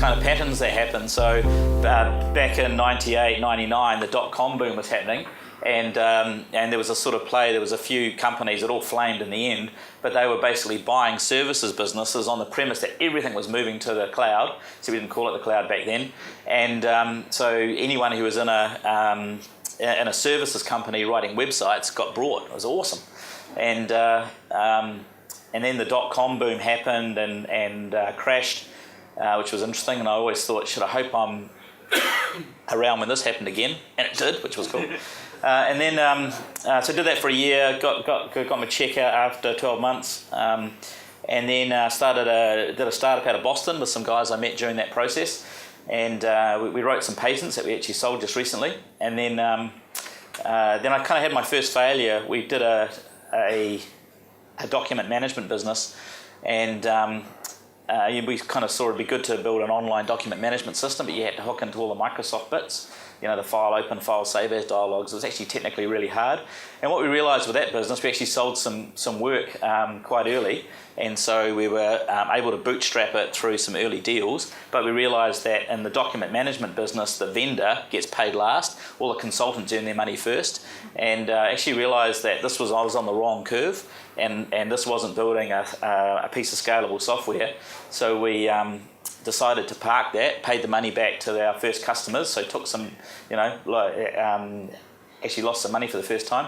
kind of patterns that happened. So back in 98, 99, the dot-com boom was happening. And there was a sort of play, there was a few companies that all flamed in the end, but they were basically buying services businesses on the premise that everything was moving to the cloud. So we didn't call it the cloud back then. And so anyone who was in a services company writing websites got brought. It was awesome. And then the dot-com boom happened and crashed, which was interesting. And I always thought, I hope I'm around when this happened again, and it did, which was cool. And then, so I did that for a year, got my check out after 12 months, and then did a startup out of Boston with some guys I met during that process, and we wrote some patents that we actually sold just recently. And then I kind of had my first failure. We did a document management business, and we kind of saw it'd be good to build an online document management system, but you had to hook into all the Microsoft bits. The file open, file save as dialogues. It was actually technically really hard. And what we realised with that business, we actually sold some work quite early, and so we were able to bootstrap it through some early deals. But we realised that in the document management business, the vendor gets paid last. All the consultants earn their money first. And actually realised that I was on the wrong curve, and this wasn't building a piece of scalable software. So we decided to park that, paid the money back to our first customers, so took some, actually lost some money for the first time.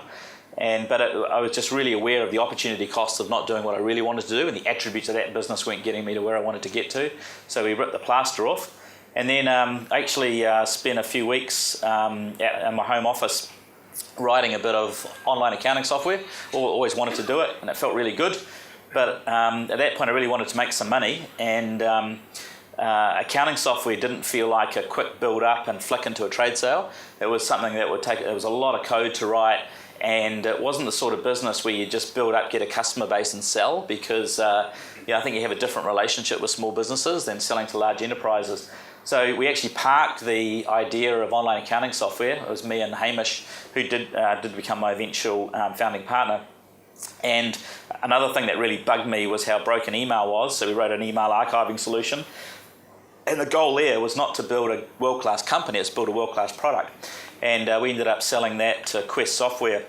But I was just really aware of the opportunity costs of not doing what I really wanted to do, and the attributes of that business weren't getting me to where I wanted to get to. So we ripped the plaster off, and then actually spent a few weeks in my home office writing a bit of online accounting software. Always wanted to do it, and it felt really good. But at that point, I really wanted to make some money, and accounting software didn't feel like a quick build up and flick into a trade sale. It was something that would take, it was a lot of code to write, and it wasn't the sort of business where you just build up, get a customer base and sell, because I think you have a different relationship with small businesses than selling to large enterprises. So we actually parked the idea of online accounting software. It was me and Hamish who did become my eventual founding partner. And another thing that really bugged me was how broken email was. So we wrote an email archiving solution. And the goal there was not to build a world-class company, it's to build a world-class product. And we ended up selling that to Quest Software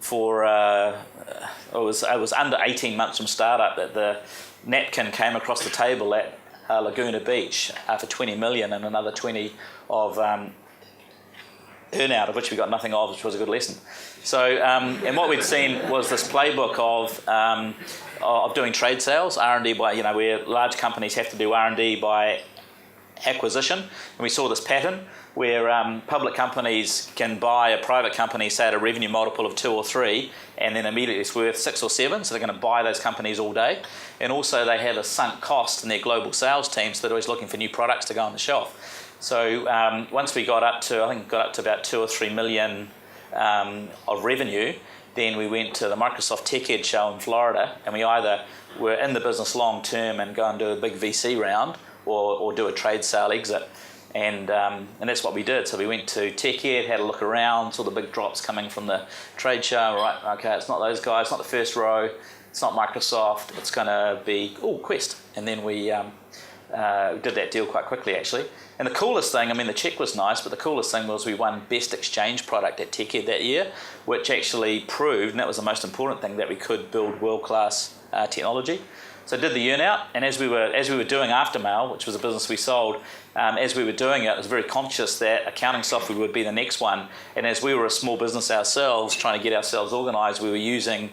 for, it was under 18 months from startup that the napkin came across the table at Laguna Beach for 20 million and another 20 of earnout, of which we got nothing of, which was a good lesson. So, and what we'd seen was this playbook of doing trade sales, R&D by, where large companies have to do R&D by acquisition. And we saw this pattern where public companies can buy a private company, say at a revenue multiple of 2 or 3, and then immediately it's worth 6 or 7, so they're going to buy those companies all day. And also they have a sunk cost in their global sales team, so they're always looking for new products to go on the shelf. So once we got up to, about 2 or 3 million of revenue, then we went to the Microsoft Tech Ed show in Florida, and we either were in the business long term and go and do a big VC round, or do a trade sale exit. And that's what we did. So we went to Tech Ed, had a look around, saw the big drops coming from the trade show. Right, okay, it's not those guys, it's not the first row, it's not Microsoft, it's going to be, Quest. And then we did that deal quite quickly, actually. And the coolest thing, the check was nice, but the coolest thing was we won Best Exchange Product at Tech Ed that year, which actually proved, and that was the most important thing, that we could build world-class technology. So I did the earnout, and as we were doing Aftermail, which was a business we sold, as we were doing it, I was very conscious that accounting software would be the next one. And as we were a small business ourselves, trying to get ourselves organised, we were using,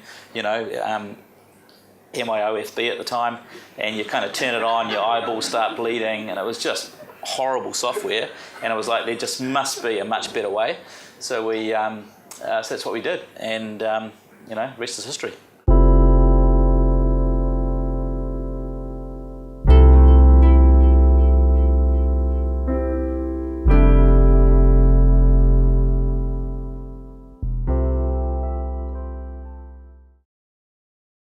MIOFB at the time, and you kind of turn it on, your eyeballs start bleeding, and it was just horrible software. And it was like, there just must be a much better way. So we, so that's what we did, and rest is history.